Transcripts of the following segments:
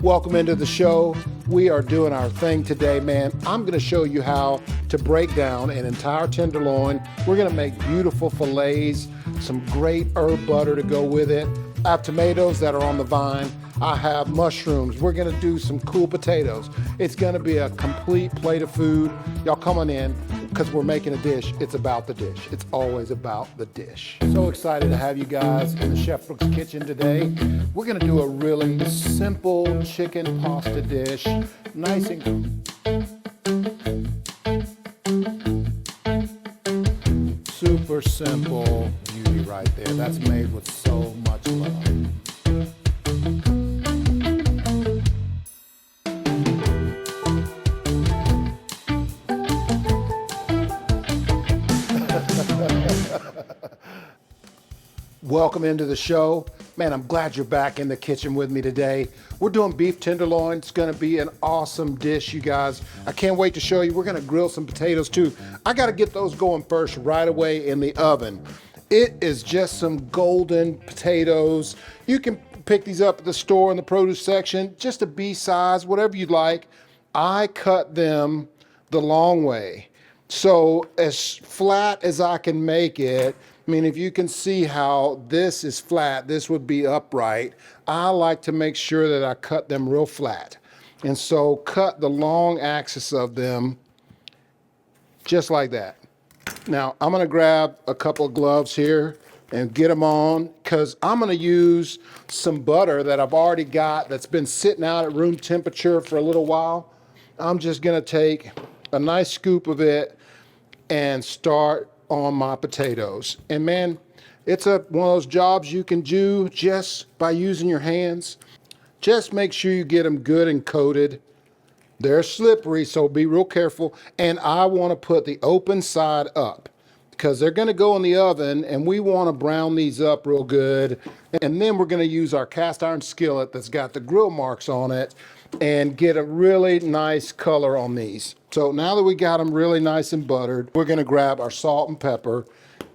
Welcome into the show. We are doing our thing today, man. I'm going to show you how to break down an entire tenderloin. We're going to make beautiful fillets, some great herb butter to go with it. I have tomatoes that are on the vine. I have mushrooms. We're going to do some cool potatoes. It's going to be a complete plate of food. Y'all come on in because we're making a dish. It's about the dish. It's always about the dish. So excited to have you guys in the Chef Brooks kitchen today. We're going to do a really simple chicken pasta dish. Nice and super simple beauty right there. That's made with so much love. Welcome into the show. Man, I'm glad you're back in the kitchen with me today. We're doing beef tenderloin. It's gonna be an awesome dish, you guys. I can't wait to show you. We're gonna grill some potatoes too. I gotta get those going first right away in the oven. It is just some golden potatoes. You can pick these up at the store in the produce section, just a B size, whatever you'd like. I cut them the long way. So as flat as I can make it. I mean, if you can see how this is flat, this would be upright. I like to make sure that I cut them real flat. And so cut the long axis of them just like that. Now, I'm gonna grab a couple of gloves here and get them on because I'm gonna use some butter that I've already got that's been sitting out at room temperature for a little while. I'm just gonna take a nice scoop of it and start on my potatoes. And man, it's one of those jobs you can do just by using your hands. Just make sure you get them good and coated. They're slippery, so be real careful. And I want to put the open side up because they're going to go in the oven and we want to brown these up real good. And then we're going to use our cast iron skillet that's got the grill marks on it and get a really nice color on these. So now that we got them really nice and buttered, we're going to grab our salt and pepper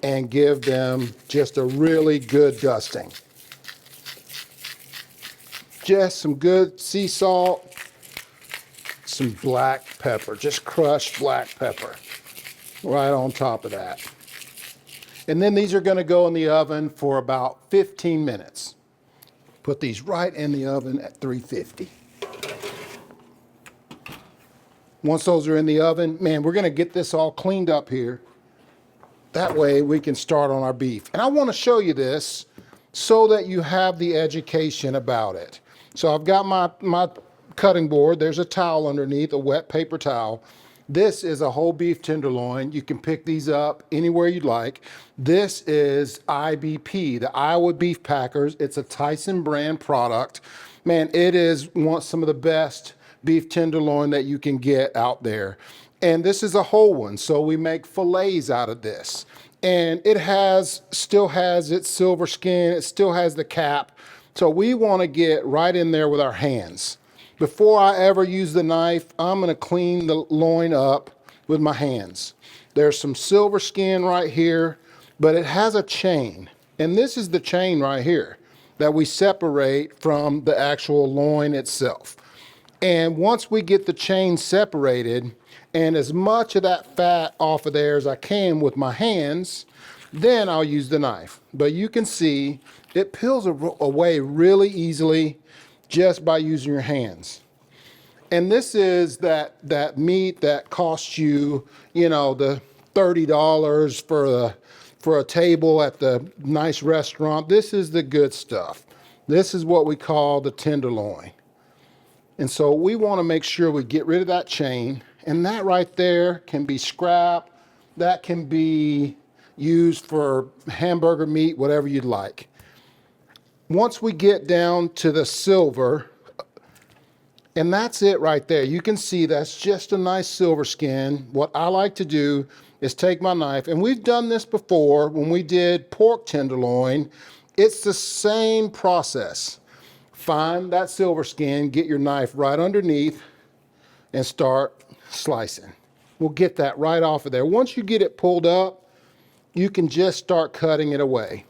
and give them just a really good dusting. Just some good sea salt, some black pepper, just crushed black pepper right on top of that. And then these are going to go in the oven for about 15 minutes. Put these right in the oven at 350. Once those are in the oven, man, we're gonna get this all cleaned up here. That way we can start on our beef. And I wanna show you this so that you have the education about it. So I've got my cutting board. There's a towel underneath, a wet paper towel. This is a whole beef tenderloin. You can pick these up anywhere you'd like. This is IBP, the Iowa Beef Packers. It's a Tyson brand product. Man, it is some of the best beef tenderloin that you can get out there. And this is a whole one, so we make fillets out of this. And it still has its silver skin, it still has the cap. So we wanna get right in there with our hands. Before I ever use the knife, I'm gonna clean the loin up with my hands. There's some silver skin right here, but it has a chain. And this is the chain right here that we separate from the actual loin itself. And once we get the chain separated and as much of that fat off of there as I can with my hands, then I'll use the knife. But you can see it peels away really easily just by using your hands. And this is that meat that costs you, the $30 for a table at the nice restaurant. This is the good stuff. This is what we call the tenderloin. And so we want to make sure we get rid of that chain, and that right there can be scrap, that can be used for hamburger meat, whatever you'd like. Once we get down to the silver, and that's it right there. You can see that's just a nice silver skin. What I like to do is take my knife, and we've done this before when we did pork tenderloin. It's the same process. Find that silver skin, get your knife right underneath, and start slicing. We'll get that right off of there. Once you get it pulled up, you can just start cutting it away.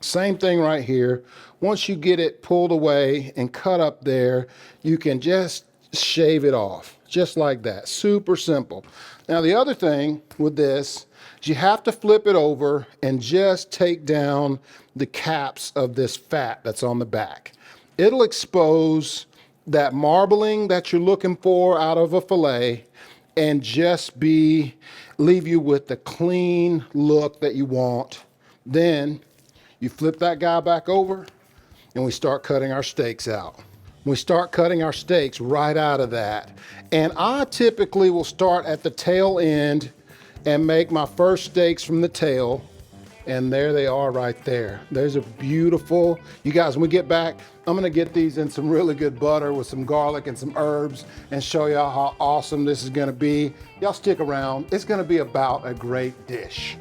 Same thing right here. Once you get it pulled away and cut up there, you can just shave it off, just like that. Super simple. Now the other thing with this is you have to flip it over and just take down the caps of this fat that's on the back. It'll expose that marbling that you're looking for out of a fillet and just leave you with the clean look that you want. Then you flip that guy back over and we start cutting our steaks out. We start cutting our steaks right out of that. And I typically will start at the tail end and make my first steaks from the tail. And there they are right there. There's a beautiful, you guys, when we get back, I'm gonna get these in some really good butter with some garlic and some herbs and show y'all how awesome this is gonna be. Y'all stick around. It's gonna be about a great dish.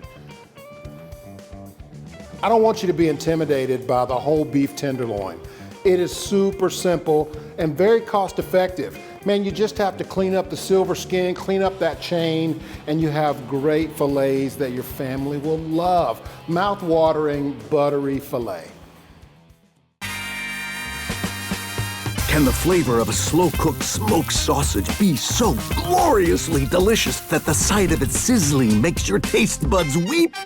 I don't want you to be intimidated by the whole beef tenderloin. It is super simple and very cost effective. Man, you just have to clean up the silver skin, clean up that chain, and you have great fillets that your family will love. Mouth-watering, buttery fillet. Can the flavor of a slow-cooked smoked sausage be so gloriously delicious that the sight of it sizzling makes your taste buds weep?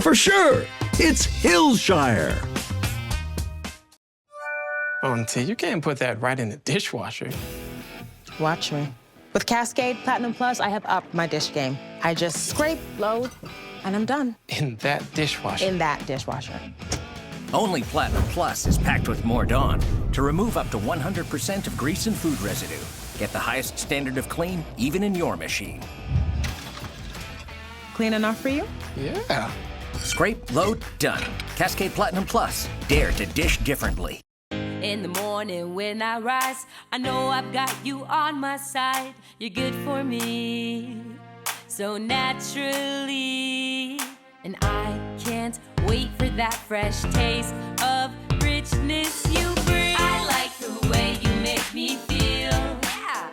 For sure, it's Hillshire. Oh, Auntie, you can't put that right in the dishwasher. Watch me. With Cascade Platinum Plus, I have upped my dish game. I just scrape, load, and I'm done. In that dishwasher? In that dishwasher. Only Platinum Plus is packed with more Dawn to remove up to 100% of grease and food residue. Get the highest standard of clean, even in your machine. Clean enough for you? Yeah. Scrape, load, done. Cascade Platinum Plus. Dare to dish differently. In the morning when I rise, I know I've got you on my side. You're good for me, so naturally. And I can't wait for that fresh taste of richness you bring. I like the way you make me feel. Yeah.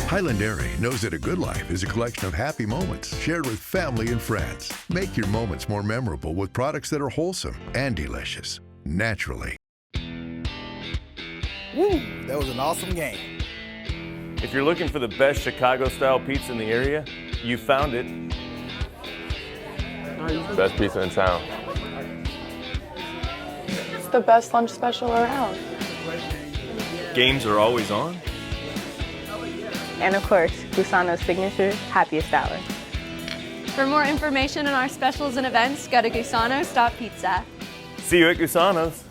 Highland Dairy knows that a good life is a collection of happy moments shared with family and friends. Make your moments more memorable with products that are wholesome and delicious, naturally. Woo, that was an awesome game. If you're looking for the best Chicago-style pizza in the area, you found it. Best pizza in town. It's the best lunch special around. Games are always on. And of course, Gusano's signature happiest hour. For more information on our specials and events, go to gusanos.pizza. See you at Gusano's.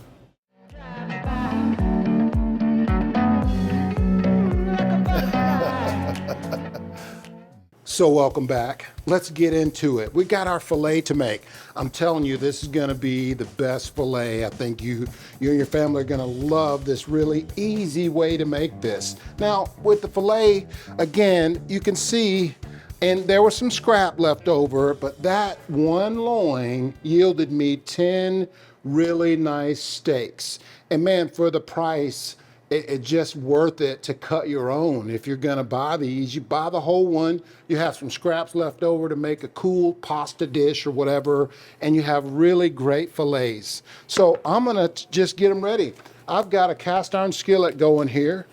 So welcome back. Let's get into it. We got our filet to make. I'm telling you, this is gonna be the best filet. I think you and your family are gonna love this really easy way to make this. Now, with the filet, again, you can see, and there was some scrap left over, but that one loin yielded me 10 really nice steaks. And man, for the price, it's just worth it to cut your own. If you're gonna buy these, you buy the whole one, you have some scraps left over to make a cool pasta dish or whatever, and you have really great fillets. So I'm gonna just get them ready. I've got a cast iron skillet going here,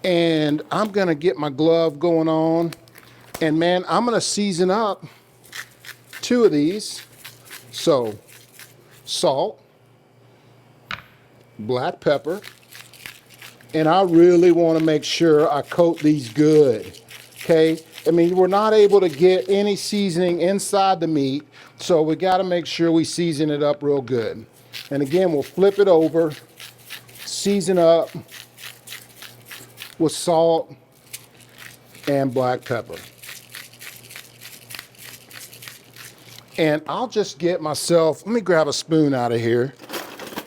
and I'm gonna get my glove going on, and man, I'm gonna season up 2 of these. So, salt, black pepper, and I really want to make sure I coat these good, okay? I mean, we're not able to get any seasoning inside the meat, so we got to make sure we season it up real good. And again, we'll flip it over, season up with salt and black pepper. And I'll just get myself, let me grab a spoon out of here,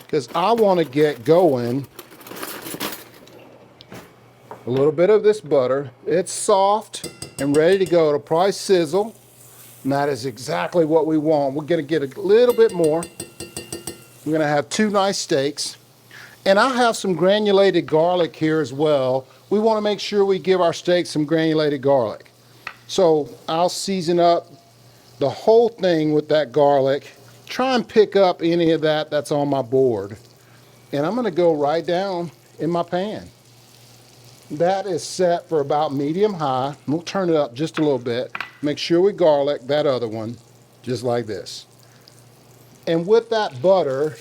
because I want to get going. A little bit of this butter. It's soft and ready to go. It'll probably sizzle, and that is exactly what we want. We're gonna get a little bit more. We're gonna have 2 nice steaks. And I have some granulated garlic here as well. We wanna make sure we give our steaks some granulated garlic. So I'll season up the whole thing with that garlic. try and pick up any of that that's on my board. And I'm gonna go right down in my pan. That is set for about medium high. We'll turn it up just a little bit. Make sure we garlic that other one, just like this. And with that butter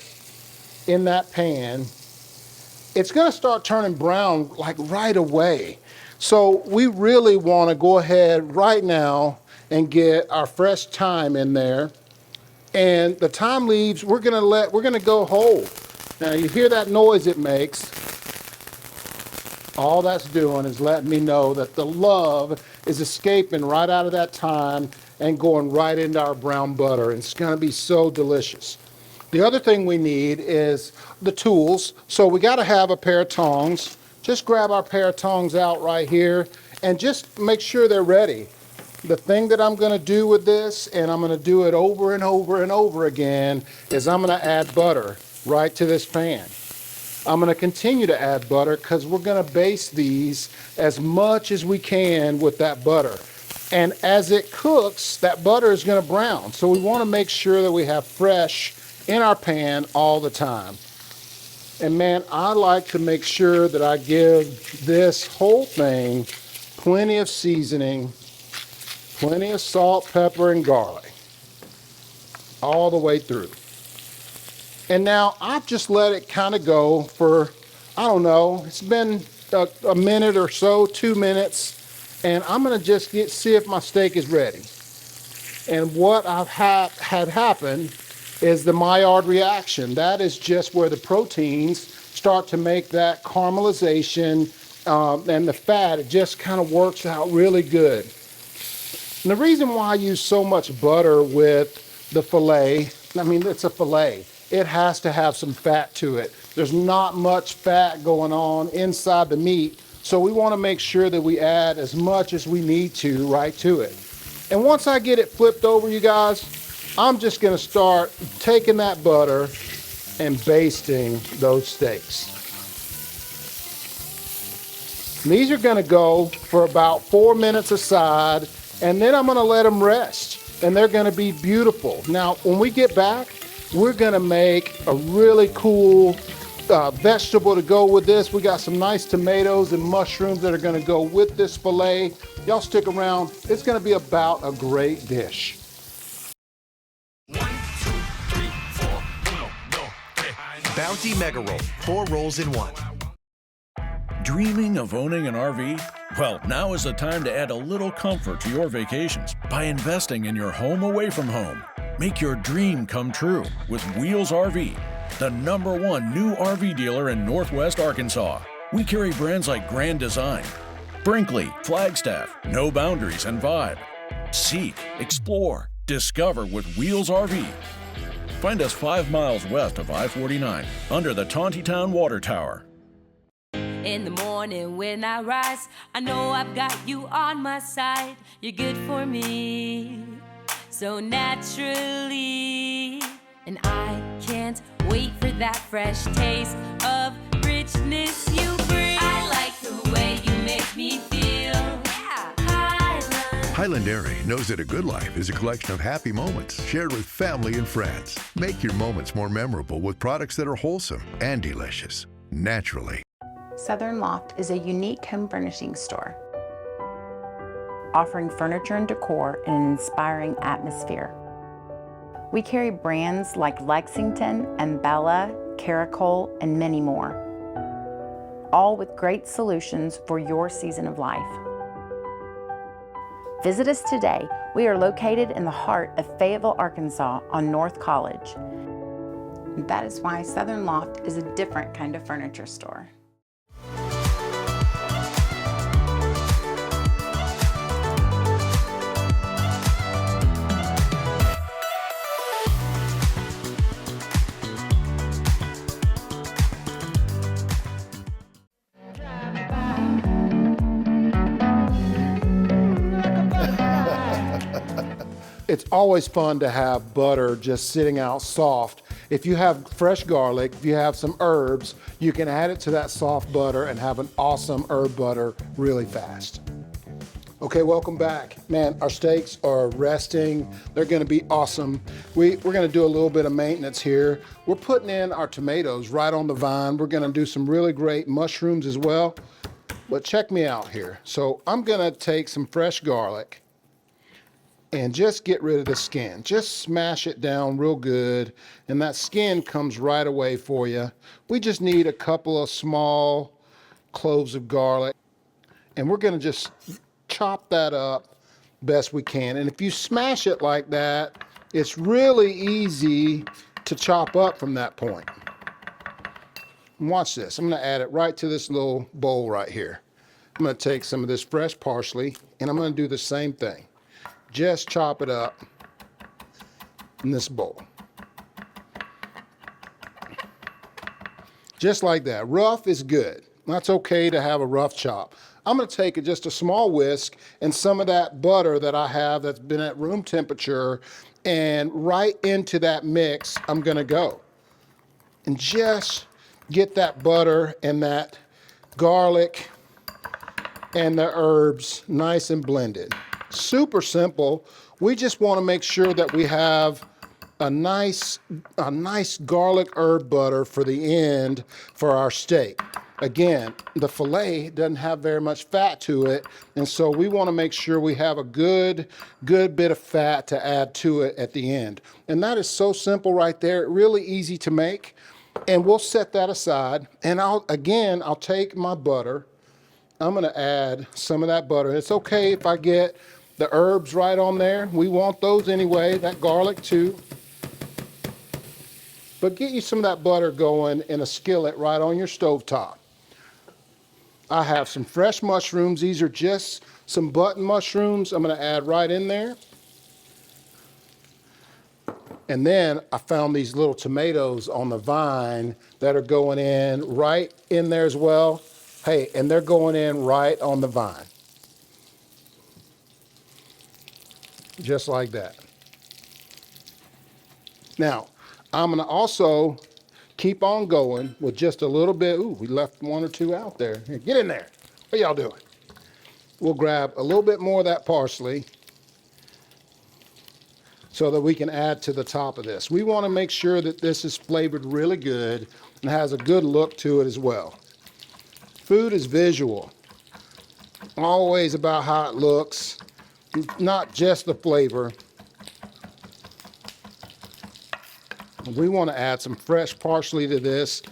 in that pan, it's gonna start turning brown like right away. So we really wanna go ahead right now and get our fresh thyme in there. And the thyme leaves, we're gonna go whole. Now you hear that noise it makes. All that's doing is letting me know that the love is escaping right out of that thyme and going right into our brown butter. It's gonna be so delicious. The other thing we need is the tools. So we gotta have a pair of tongs. Just grab our pair of tongs out right here and just make sure they're ready. The thing that I'm gonna do with this, and I'm gonna do it over and over and over again, is I'm gonna add butter right to this pan. I'm gonna continue to add butter because we're gonna baste these as much as we can with that butter. And as it cooks, that butter is gonna brown. So we wanna make sure that we have fresh in our pan all the time. And man, I like to make sure that I give this whole thing plenty of seasoning, plenty of salt, pepper, and garlic all the way through. And now I've just let it kind of go for, I don't know, it's been a minute or so, 2 minutes, and I'm gonna just see if my steak is ready. And what I've had happen is the Maillard reaction. That is just where the proteins start to make that caramelization, and the fat, it just kind of works out really good. And the reason why I use so much butter with the filet, I mean, it's a filet. It has to have some fat to it. There's not much fat going on inside the meat, so we want to make sure that we add as much as we need to right to it. And once I get it flipped over, you guys, I'm just going to start taking that butter and basting those steaks. And these are going to go for about 4 minutes aside, and then I'm going to let them rest, and they're going to be beautiful. Now, when we get back, we're gonna make a really cool vegetable to go with this. We got some nice tomatoes and mushrooms that are gonna go with this filet. Y'all stick around. It's gonna be about a great dish. 1, 2, 3, 4, 1, 2, 3. Bounty Mega Roll, 4 rolls in 1. Dreaming of owning an RV? Well, now is the time to add a little comfort to your vacations by investing in your home away from home. Make your dream come true with Wheels RV, the #1 new RV dealer in Northwest Arkansas. We carry brands like Grand Design, Brinkley, Flagstaff, No Boundaries, and Vibe. Seek, explore, discover with Wheels RV. Find us 5 miles west of I-49 under the Tontitown Water Tower. In the morning when I rise, I know I've got you on my side. You're good for me, so naturally. And I can't wait for that fresh taste of richness you bring. I like the way you make me feel. Yeah. Highland Dairy knows that a good life is a collection of happy moments shared with family and friends. Make your moments more memorable with products that are wholesome and delicious, naturally. Southern Loft is a unique home furnishing store, offering furniture and decor in an inspiring atmosphere. We carry brands like Lexington and Bella, Caracol, and many more, all with great solutions for your season of life. Visit us today. We are located in the heart of Fayetteville, Arkansas on North College. That is why Southern Loft is a different kind of furniture store. It's always fun to have butter just sitting out soft. If you have fresh garlic, if you have some herbs, you can add it to that soft butter and have an awesome herb butter really fast. Okay, welcome back. Man, our steaks are resting. They're gonna be awesome. We're gonna do a little bit of maintenance here. We're putting in our tomatoes right on the vine. We're gonna do some really great mushrooms as well. But check me out here. So I'm gonna take some fresh garlic and just get rid of the skin. Just smash it down real good, and that skin comes right away for you. We just need a couple of small cloves of garlic, and we're gonna just chop that up best we can. And if you smash it like that, it's really easy to chop up from that point. And watch this. I'm gonna add it right to this little bowl right here. I'm gonna take some of this fresh parsley, and I'm gonna do the same thing. Just chop it up in this bowl. Just like that. Rough is good. That's okay to have a rough chop. I'm gonna take just a small whisk and some of that butter that I have that's been at room temperature, and right into that mix I'm gonna go. And just get that butter and that garlic and the herbs nice and blended. Super simple. We just want to make sure that we have a nice garlic herb butter for the end for our steak. Again, the filet doesn't have very much fat to it, and so we want to make sure we have a good bit of fat to add to it at the end. And that is so simple right there, really easy to make. And we'll set that aside, and I'll take my butter. I'm gonna add some of that butter. It's okay if I get the herbs right on there. We want those anyway, that garlic too. But get you some of that butter going in a skillet right on your stovetop. I have some fresh mushrooms. These are just some button mushrooms. I'm gonna add right in there. And then I found these little tomatoes on the vine that are going in right in there as well. Hey, and they're going in right on the vine. Just like that. Now, I'm gonna also keep on going with just a little bit. Ooh, we left one or two out there. Here, get in there. What y'all doing? We'll grab a little bit more of that parsley so that we can add to the top of this. We wanna make sure that this is flavored really good and has a good look to it as well. Food is visual. Always about how it looks, not just the flavor. We want to add some fresh parsley to this.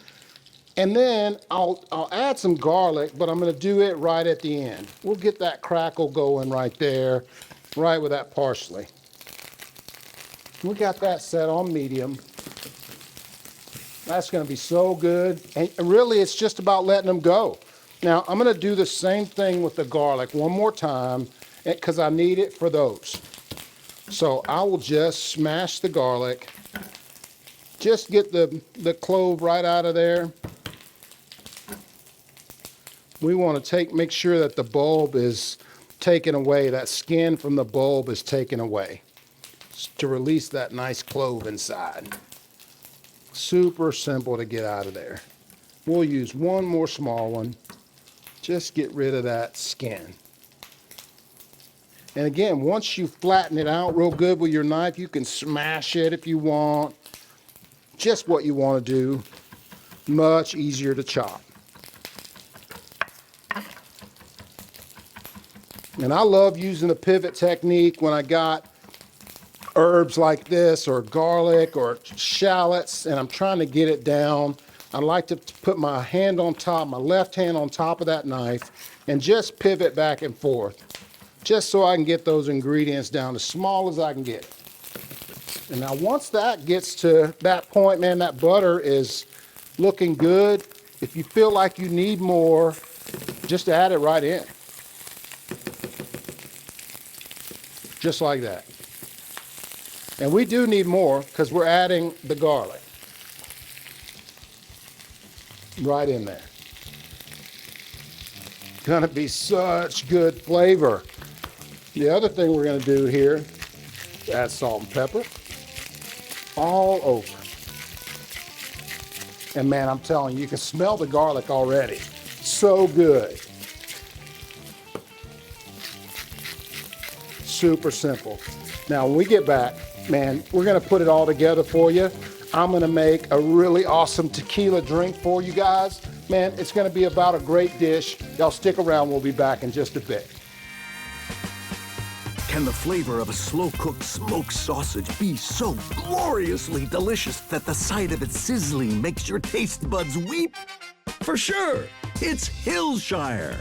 And then I'll add some garlic, but I'm going to do it right at the end. We'll get that crackle going right there, right with that parsley. We got that set on medium. That's going to be so good. And really, it's just about letting them go. Now, I'm going to do the same thing with the garlic one more time because I need it for those. So I will just smash the garlic. Just get the clove right out of there. We want to make sure that the bulb is taken away, that skin from the bulb is taken away to release that nice clove inside. Super simple to get out of there. We'll use one more small one. Just get rid of that skin. And again, once you flatten it out real good with your knife, you can smash it if you want. Just what you want to do. Much easier to chop. And I love using the pivot technique when I got herbs like this or garlic or shallots and I'm trying to get it down. I like to put my hand on top, my left hand on top of that knife and just pivot back and forth. Just so I can get those ingredients down as small as I can get. And now once that gets to that point, man, that butter is looking good. If you feel like you need more, just add it right in. Just like that. And we do need more because we're adding the garlic. Right in there. Gonna be such good flavor. The other thing we're gonna do here is add salt and pepper all over. And man, I'm telling you, you can smell the garlic already. So good. super simple. Now, when we get back, man, we're gonna put it all together for you. I'm gonna make a really awesome tequila drink for you guys. Man, it's gonna be about a great dish. Y'all stick around, we'll be back in just a bit. Can the flavor of a slow-cooked smoked sausage be so gloriously delicious that the sight of it sizzling makes your taste buds weep? For sure, it's Hillshire.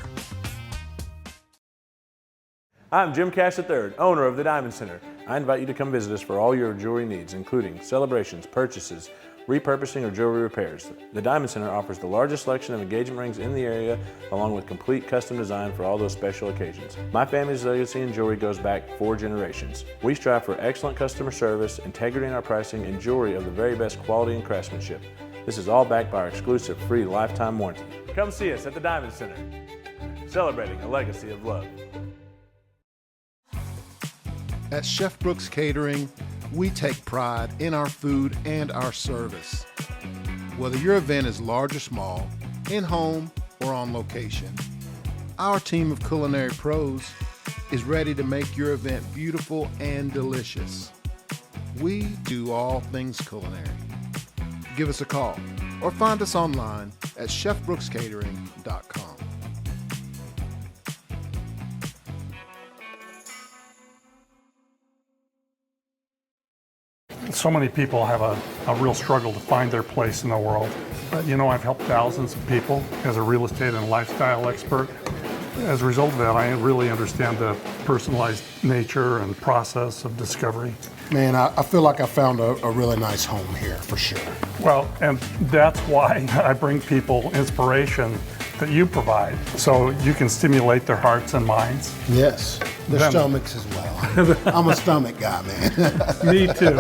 I'm Jim Cash III, owner of the Diamond Center. I invite you to come visit us for all your jewelry needs, including celebrations, purchases, repurposing, or jewelry repairs. The Diamond Center offers the largest selection of engagement rings in the area, along with complete custom design for all those special occasions. My family's legacy in jewelry goes back 4 generations. We strive for excellent customer service, integrity in our pricing, and jewelry of the very best quality and craftsmanship. This is all backed by our exclusive free lifetime warranty. Come see us at the Diamond Center, celebrating a legacy of love. At Chef Brooks Catering, we take pride in our food and our service. Whether your event is large or small, in-home or on location, our team of culinary pros is ready to make your event beautiful and delicious. We do all things culinary. Give us a call or find us online at chefbrookscatering.com. So many people have a real struggle to find their place in the world. But, you know, I've helped thousands of people as a real estate and lifestyle expert. As a result of that, I really understand the personalized nature and process of discovery. Man, I feel like I found a really nice home here, for sure. Well, and that's why I bring people inspiration that you provide, so you can stimulate their hearts and minds. Yes, their stomachs as well. I'm a stomach guy, man. Me too.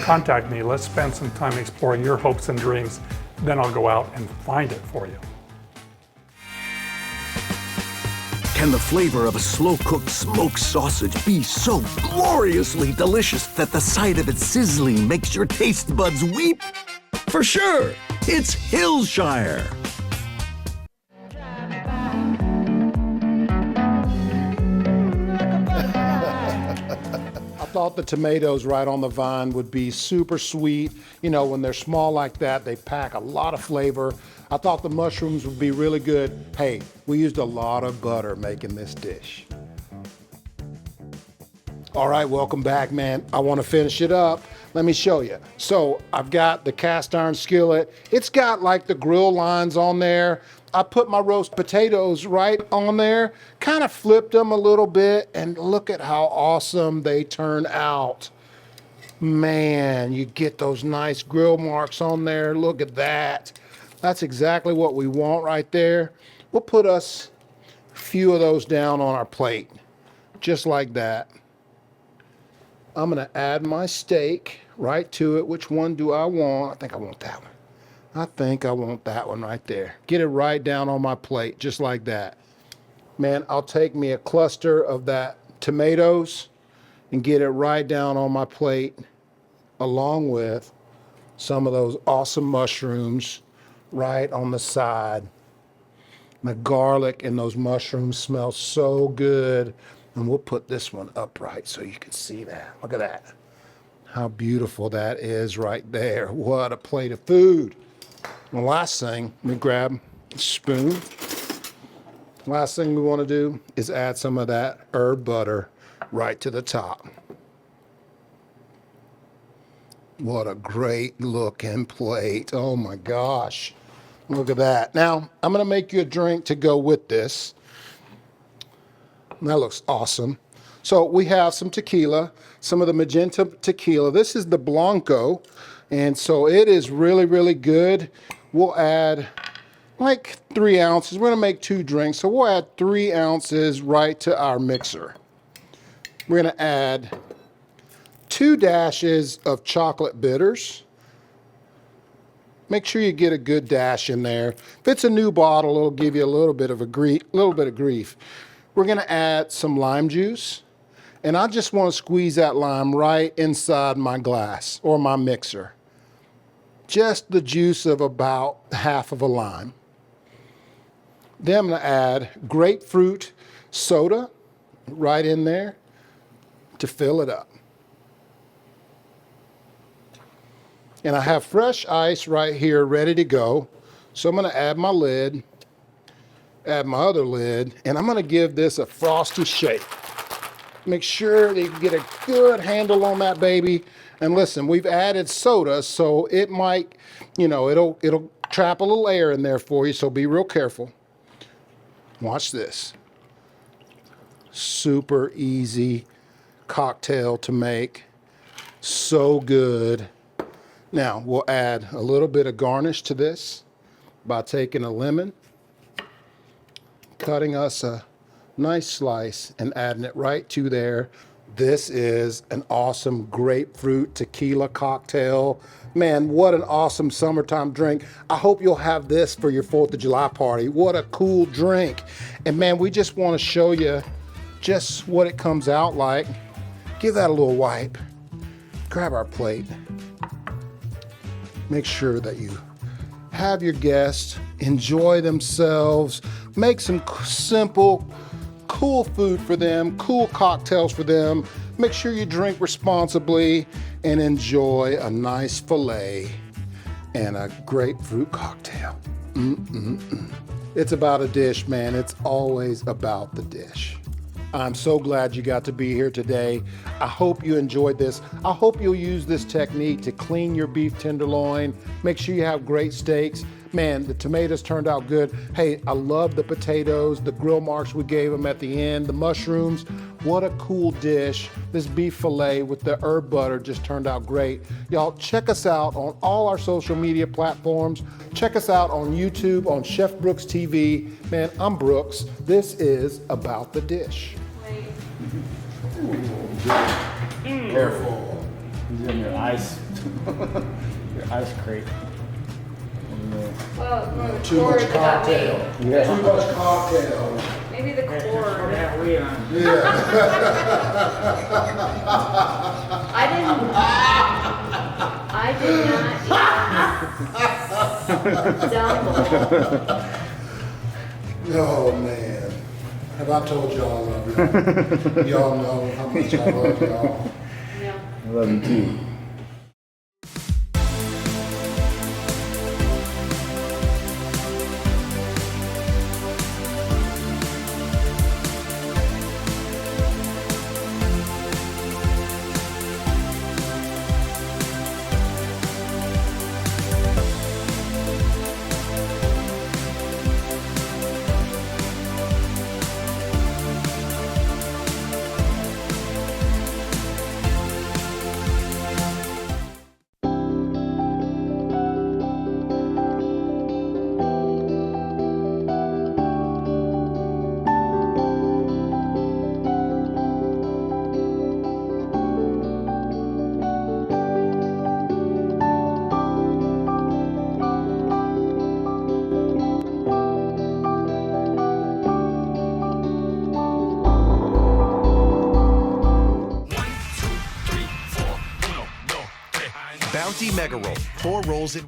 Contact me. Let's spend some time exploring your hopes and dreams. Then I'll go out and find it for you. Can the flavor of a slow-cooked smoked sausage be so gloriously delicious that the sight of it sizzling makes your taste buds weep? For sure, it's Hillshire. I thought the tomatoes right on the vine would be super sweet. You know, when they're small like that, they pack a lot of flavor. I thought the mushrooms would be really good. Hey, we used a lot of butter making this dish. All right, welcome back, man. I want to finish it up. Let me show you. So I've got the cast iron skillet. It's got like the grill lines on there. I put my roast potatoes right on there, kind of flipped them a little bit, and look at how awesome they turn out. Man, you get those nice grill marks on there. Look at that. That's exactly what we want right there. We'll put us a few of those down on our plate, just like that. I'm gonna add my steak right to it. Which one do I want? I think I want that one. I think I want that one right there. Get it right down on my plate, just like that. Man, I'll take me a cluster of that tomatoes and get it right down on my plate, along with some of those awesome mushrooms right on the side. The garlic and those mushrooms smell so good. And we'll put this one upright so you can see that. Look at that. How beautiful that is right there. What a plate of food. The last thing, let me grab a spoon. Last thing we want to do is add some of that herb butter right to the top. What a great looking plate. Oh my gosh. Look at that. Now, I'm going to make you a drink to go with this. That looks awesome. So we have some tequila, some of the magenta tequila. This is the Blanco, and so it is really, really good. We'll add like 3 ounces. We're gonna make 2 drinks, so we'll add 3 ounces right to our mixer. We're gonna add 2 dashes of chocolate bitters. Make sure you get a good dash in there. If it's a new bottle, it'll give you a little bit of grief. We're gonna add some lime juice, and I just wanna squeeze that lime right inside my glass or my mixer. Just the juice of about half of a lime. Then I'm gonna add grapefruit soda right in there. to fill it up. And I have fresh ice right here ready to go. So I'm gonna add my lid, add my other lid, and I'm gonna give this a frosty shake. Make sure that you get a good handle on that baby. And listen, we've added soda, so it might, you know, it'll trap a little air in there for you, so be real careful. Watch this. Super easy cocktail to make. So good. Now, we'll add a little bit of garnish to this by taking a lemon, cutting us a nice slice, and adding it right to there. This is an awesome grapefruit tequila cocktail. Man, what an awesome summertime drink. I hope you'll have this for your 4th of July party. What a cool drink. And man, we just want to show you just what it comes out like. Give that a little wipe. Grab our plate. Make sure that you have your guests enjoy themselves. Make some simple, cool food for them, cool cocktails for them. Make sure you drink responsibly and enjoy a nice filet and a grapefruit cocktail. It's about a dish, man. It's always about the dish. I'm so glad you got to be here today. I hope you enjoyed this. I hope you'll use this technique to clean your beef tenderloin. Make sure you have great steaks. Man, the tomatoes turned out good. Hey, I love the potatoes, the grill marks we gave them at the end, the mushrooms. What a cool dish. This beef filet with the herb butter just turned out great. Y'all, check us out on all our social media platforms. Check us out on YouTube, on Chef Brooks TV. Man, I'm Brooks. This is About the Dish. Careful. He's in your ice. Your ice crate. Well, Too much cocktail. Yeah. Too much cocktail. maybe the cord. Yeah. I did not dumble. Oh man. Have I told y'all I love y'all? Y'all know how much I love y'all. Yeah. I love you too. Bounty Mega Roll, 4 rolls in